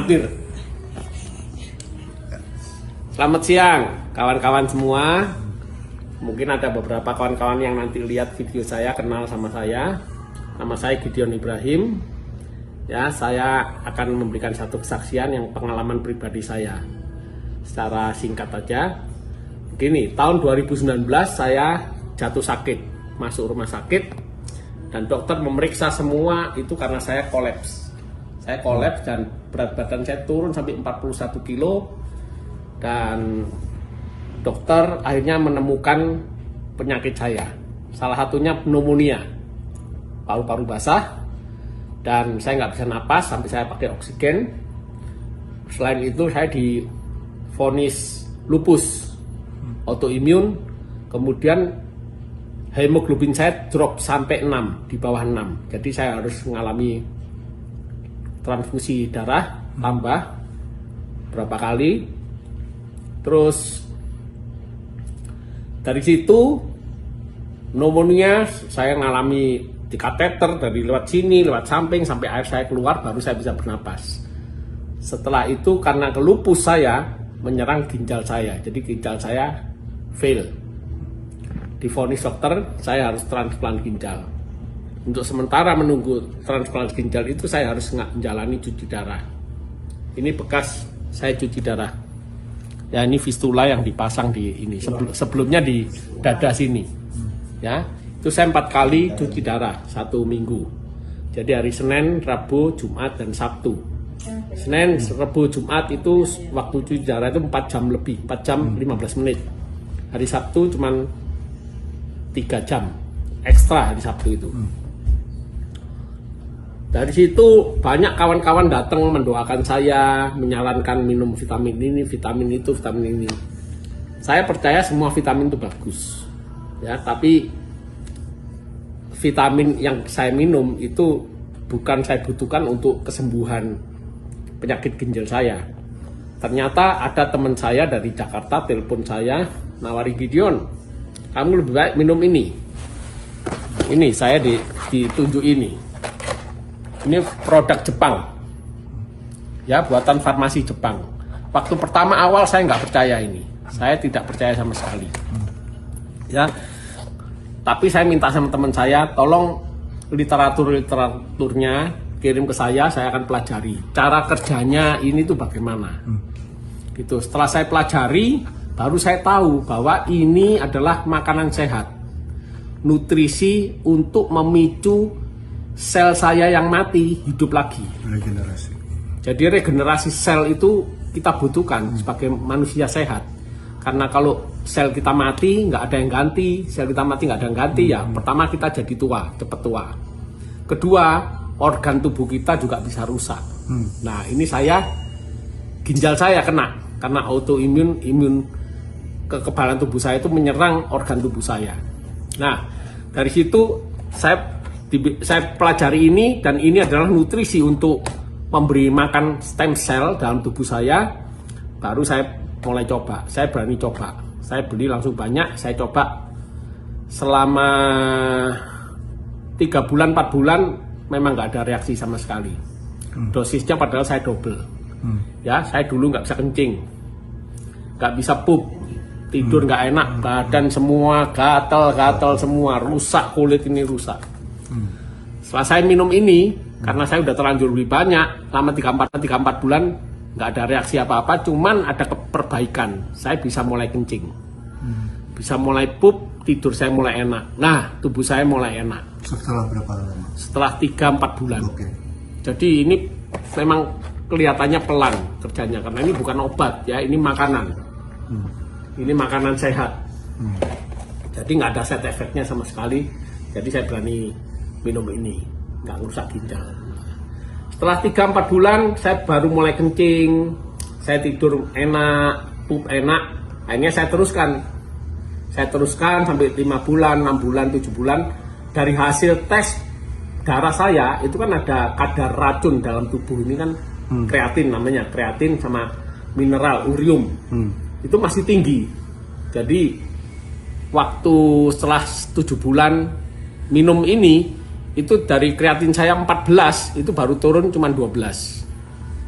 hampir. Selamat siang kawan-kawan semua. Mungkin ada beberapa kawan-kawan yang nanti lihat video saya kenal sama saya. Nama saya Gideon Ibrahim. Ya, saya akan memberikan satu kesaksian yang pengalaman pribadi saya. Secara singkat aja. Begini, tahun 2019 saya jatuh sakit, masuk rumah sakit, dan dokter memeriksa semua itu karena saya kolaps. Saya kolaps dan berat badan saya turun sampai 41 kilo, dan dokter akhirnya menemukan penyakit saya. Salah satunya pneumonia, paru-paru basah, dan saya nggak bisa napas sampai saya pakai oksigen. Selain itu saya divonis lupus autoimun, kemudian hemoglobin saya drop sampai 6, di bawah 6. Jadi saya harus mengalami transfusi darah tambah berapa kali. Terus dari situ pneumonia saya mengalami di kateter dari lewat sini, lewat samping sampai air saya keluar baru saya bisa bernapas. Setelah itu karena lupus saya menyerang ginjal saya, jadi ginjal saya fail. Divonis dokter saya harus transplant ginjal. Untuk sementara menunggu transplant ginjal itu saya harus menjalani cuci darah. Ini bekas saya cuci darah. Ya, ini fistula yang dipasang di ini. Sebelumnya di dada sini. Ya, itu saya 4 kali cuci darah 1 minggu. Jadi hari Senin, Rabu, Jumat, dan Sabtu. Senin, Rabu, Jumat itu waktu cuci darah itu 4 jam lebih, 4 jam 15 menit. Hari Sabtu cuman 3 jam ekstra hari Sabtu itu. Dari situ banyak kawan-kawan datang mendoakan saya, menyarankan minum vitamin ini, vitamin itu, vitamin ini. Saya percaya semua vitamin itu bagus. Ya, tapi vitamin yang saya minum itu bukan saya butuhkan untuk kesembuhan penyakit ginjal saya. Ternyata ada teman saya dari Jakarta telepon saya, nawari, Gideon, kamu lebih baik minum ini. Ini saya ditunjuk ini. Ini produk Jepang. Ya, buatan farmasi Jepang. Waktu pertama awal saya nggak percaya ini. Saya tidak percaya sama sekali. Ya. Tapi saya minta sama teman saya, tolong literaturnya kirim ke saya akan pelajari. Cara kerjanya ini tuh bagaimana. Gitu. Setelah saya pelajari, baru saya tahu bahwa ini adalah makanan sehat. Nutrisi untuk memicu sel saya yang mati hidup lagi. Regenerasi. Jadi regenerasi sel itu kita butuhkan sebagai manusia sehat. Karena kalau sel kita mati, nggak ada yang ganti. Sel kita mati, nggak ada yang ganti. Ya, pertama kita jadi tua, cepat tua. Kedua, organ tubuh kita juga bisa rusak. Nah, ini ginjal saya kena. Karena autoimun, kekebalan tubuh saya itu menyerang organ tubuh saya. Nah, dari situ saya pelajari ini, dan ini adalah nutrisi untuk memberi makan stem cell dalam tubuh saya. Baru saya mulai coba, saya berani coba. Saya beli langsung banyak, saya coba selama 3 bulan, 4 bulan memang nggak ada reaksi sama sekali. Dosisnya padahal saya double. Ya, saya dulu nggak bisa kencing, nggak bisa pup, tidur nggak enak, badan semua gatal semua, rusak, kulit ini rusak. Setelah saya minum ini, karena saya udah terlanjur beli banyak, selama 3-4 bulan nggak ada reaksi apa-apa, cuman ada perbaikan. Saya bisa mulai kencing, bisa mulai pup, tidur saya mulai enak. Nah, tubuh saya mulai enak. Setelah berapa lama? Setelah 3-4 bulan. Okay. Jadi ini memang kelihatannya pelan kerjanya, karena ini bukan obat ya, ini makanan. Ini makanan sehat. Jadi nggak ada side effect-nya sama sekali. Jadi saya berani minum ini, nggak ngerusak ginjal. Setelah 3-4 bulan saya baru mulai kencing, saya tidur enak, pup enak. Akhirnya saya teruskan sampai 5 bulan, 6 bulan, 7 bulan. Dari hasil tes darah saya itu kan ada kadar racun dalam tubuh ini kan, kreatin namanya, kreatin sama mineral urium. Itu masih tinggi. Jadi waktu setelah 7 bulan minum ini, itu dari kreatin saya 14 itu baru turun cuma 12.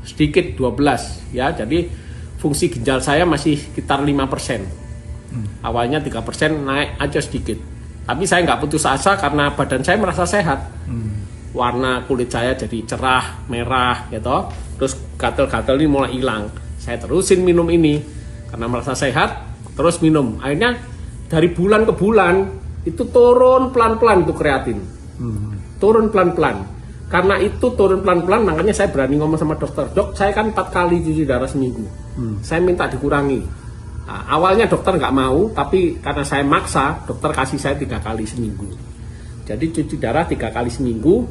sedikit 12 ya. Jadi fungsi ginjal saya masih sekitar 5%. Awalnya 3%, naik aja sedikit. Tapi saya nggak putus asa karena badan saya merasa sehat. Warna kulit saya jadi cerah, merah gitu. Terus gatal-gatal ini mulai hilang. Saya terusin minum ini karena merasa sehat, terus minum. Akhirnya dari bulan ke bulan itu turun pelan-pelan itu kreatin. Turun pelan-pelan. Karena itu turun pelan-pelan, makanya saya berani ngomong sama dokter. Dok, saya kan 4 kali cuci darah seminggu. Saya minta dikurangi. Nah, awalnya dokter nggak mau, tapi karena saya maksa, dokter kasih saya 3 kali seminggu. Jadi cuci darah 3 kali seminggu,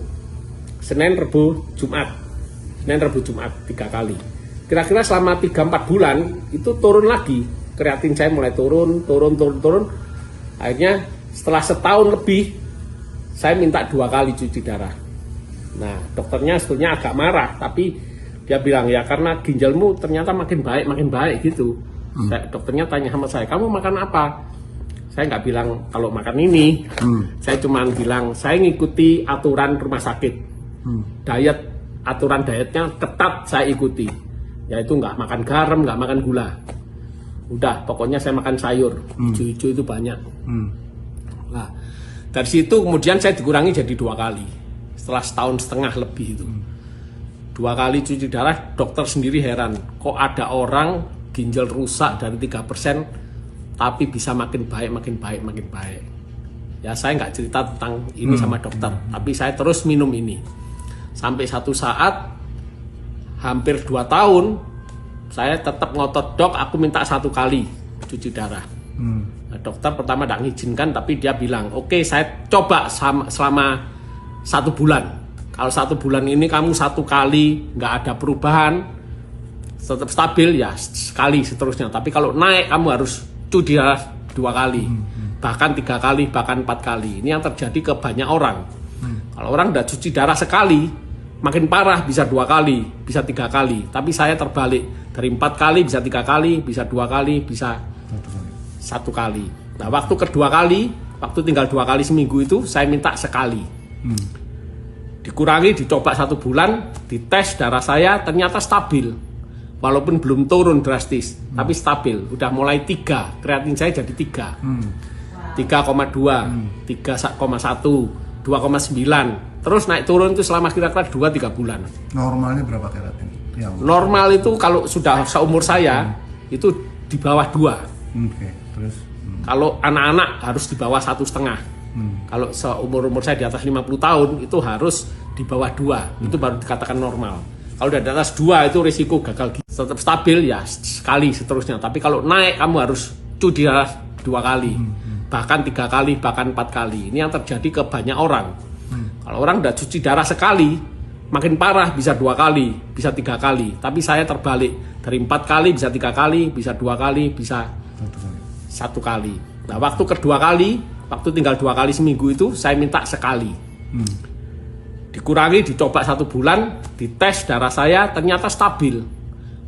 Senin, Rebu, Jumat. Senin, Rebu, Jumat 3 kali. Kira-kira selama 3-4 bulan, itu turun lagi. Kreatin saya mulai turun. Akhirnya setelah setahun lebih, saya minta 2 kali cuci darah. Nah, dokternya sebetulnya agak marah, tapi dia bilang ya karena ginjalmu ternyata makin baik gitu. Dokternya tanya sama saya, kamu makan apa? Saya nggak bilang kalau makan ini, saya cuma bilang saya ngikuti aturan rumah sakit. Aturan dietnya ketat saya ikuti, yaitu nggak makan garam, nggak makan gula. Udah, pokoknya saya makan sayur, hijau-hijau itu banyak. Nah, dari situ kemudian saya dikurangi jadi 2 kali. Setelah setahun setengah lebih itu 2 kali cuci darah, dokter sendiri heran kok ada orang ginjal rusak dari 3% tapi bisa makin baik. Ya saya nggak cerita tentang ini sama dokter, tapi saya terus minum ini sampai satu saat hampir 2 tahun saya tetap ngotot, dok aku minta 1 kali cuci darah. Nah, dokter pertama tidak mengizinkan, tapi dia bilang oke, saya coba selama 1 bulan. Kalau 1 bulan ini kamu 1 kali nggak ada perubahan, tetap stabil ya sekali seterusnya. Tapi kalau naik kamu harus cuci darah 2 kali, bahkan 3 kali, bahkan 4 kali. Ini yang terjadi ke banyak orang. Kalau orang udah cuci darah sekali, makin parah bisa 2 kali, bisa 3 kali. Tapi saya terbalik, dari 4 kali bisa 3 kali, bisa 2 kali, bisa 1 kali. Nah waktu kedua kali, waktu tinggal 2 kali seminggu itu saya minta sekali. Dikurangi, dicoba 1 bulan, dites darah saya ternyata stabil, walaupun belum turun drastis, tapi stabil. Udah mulai 3, kreatin saya jadi 3, 3,2, 3,1, 2,9, terus naik turun itu selama kira-kira 2-3 bulan. Normalnya berapa kreatin? Normal itu kalau sudah seumur saya itu di bawah 2. Terus kalau anak-anak harus di bawah 1,5. Kalau seumur saya di atas 50 tahun itu harus di bawah 2, itu baru dikatakan normal. Kalau udah di atas 2 itu risiko gagal ginjal. Tetap stabil ya sekali seterusnya. Tapi kalau naik kamu harus cuci darah 2 kali, bahkan 3 kali, bahkan 4 kali. Ini yang terjadi ke banyak orang. Kalau orang udah cuci darah sekali, makin parah bisa 2 kali, bisa 3 kali. Tapi saya terbalik, dari 4 kali bisa 3 kali, bisa 2 kali, bisa 1 kali. Nah waktu kedua kali, waktu tinggal 2 kali seminggu itu saya minta sekali. Dikurangi, dicoba 1 bulan, dites darah saya ternyata stabil,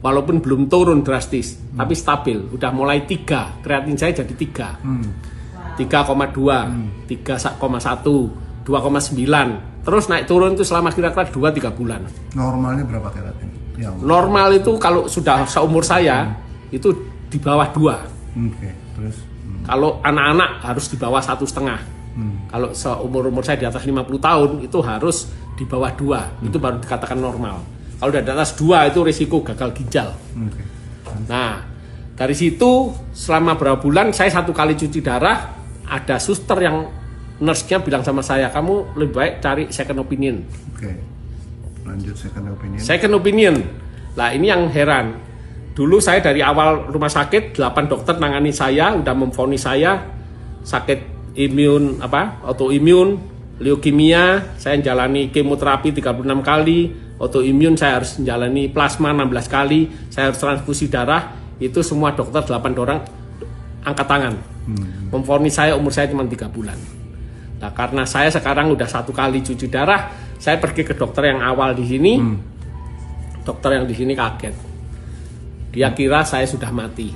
walaupun belum turun drastis, tapi stabil. Udah mulai 3, kreatin saya jadi 3, 3,2, 3,1, 2,9, terus naik turun itu selama kira-kira 2-3 bulan. Normalnya berapa kreatin? Normal itu kalau sudah seumur saya itu di bawah 2. Terus kalau anak-anak harus di bawah 1,5. Kalau seumur saya di atas 50 tahun itu harus di bawah 2, itu baru dikatakan normal. Kalau udah di atas 2 itu risiko gagal ginjal. Nah dari situ selama berapa bulan saya 1 kali cuci darah, ada suster yang nurse-nya bilang sama saya, kamu lebih baik cari second opinion. Lanjut second opinion. Second opinion. Nah ini yang heran. Dulu saya dari awal rumah sakit 8 dokter nangani saya, udah memvonis saya sakit autoimun, leukemia, saya jalani kemoterapi 36 kali, autoimun saya harus menjalani plasma 16 kali, saya harus transfusi darah. Itu semua dokter 8 orang angkat tangan. Memvonis saya umur saya cuma 3 bulan. Nah karena saya sekarang udah 1 kali cuci darah, saya pergi ke dokter yang awal di sini. Dokter yang di sini kaget. Dia kira saya sudah mati.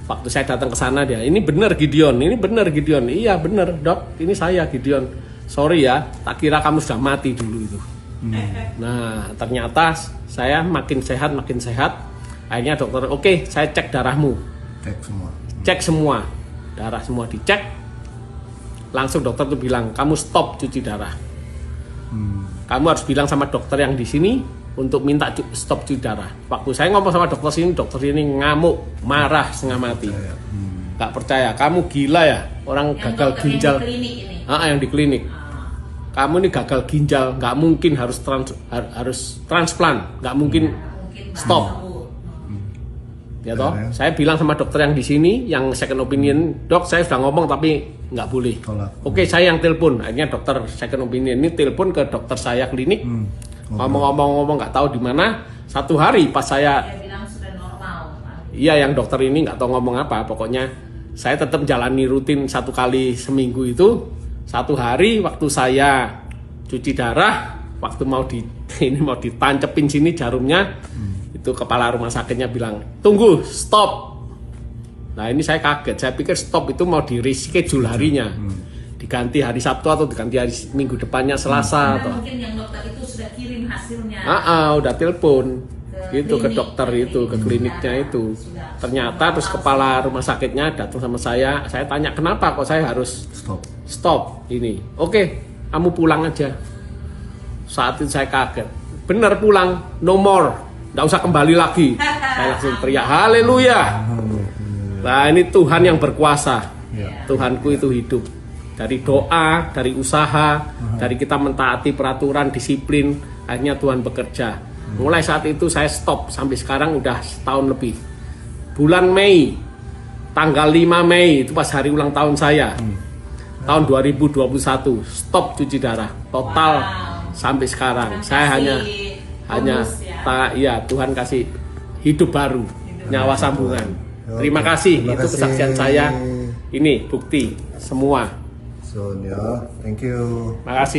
Waktu saya datang ke sana dia, ini benar Gideon, ini benar Gideon. Iya benar dok, ini saya Gideon. Sorry ya, tak kira kamu sudah mati dulu itu. Nah, ternyata saya makin sehat. Akhirnya dokter, oke, saya cek darahmu. Cek semua. Cek semua. Darah semua dicek. Langsung dokter tuh bilang, kamu stop cuci darah. Kamu harus bilang sama dokter yang di sini untuk minta stop cuci darah. Waktu saya ngomong sama dokter ini ngamuk, marah setengah mati. Gak percaya, kamu gila ya, orang Yang gagal dokter ginjal. yang di klinik ini. Yang di klinik. Kamu ini gagal ginjal, nggak mungkin harus transplant, nggak mungkin stop. Ya toh, saya bilang sama dokter yang di sini, yang second opinion, dok saya sudah ngomong tapi nggak boleh. Tolak. Oke, saya yang telepon. Akhirnya dokter second opinion ini telepon ke dokter saya klinik, ngomong-ngomong nggak tahu di mana. Satu hari pas saya, Dia bilang sudah normal. iya yang dokter ini nggak tahu ngomong apa, pokoknya saya tetap jalani rutin 1 kali seminggu itu. Satu hari waktu saya cuci darah, waktu mau ditancepin sini jarumnya, itu kepala rumah sakitnya bilang, tunggu, stop. Nah ini saya kaget, saya pikir stop itu mau di reschedule harinya, diganti hari Sabtu atau diganti hari minggu depannya Selasa. Karena mungkin yang dokter itu sudah kirim hasilnya. Udah telepon gitu ke klinik, dokter itu, ke kliniknya itu. Ternyata terus kepala rumah sakitnya datang sama saya tanya kenapa kok saya harus stop ini. Oke, kamu pulang aja. Saat itu saya kaget, bener pulang, no more, nggak usah kembali lagi. Saya langsung teriak haleluya. Nah ini Tuhan yang berkuasa. Tuhanku itu hidup. Dari doa, dari usaha, dari kita mentaati peraturan, disiplin, akhirnya Tuhan bekerja. Mulai saat itu saya stop, sampai sekarang udah setahun lebih. Bulan Mei, tanggal 5 Mei, itu pas hari ulang tahun saya. Tahun 2021, stop cuci darah. Total sampai sekarang. Saya hanya Tuhan kasih hidup baru, nyawa sambungan. Terima kasih, itu kesaksian saya. Ini bukti semua. So, ya, thank you. Makasih.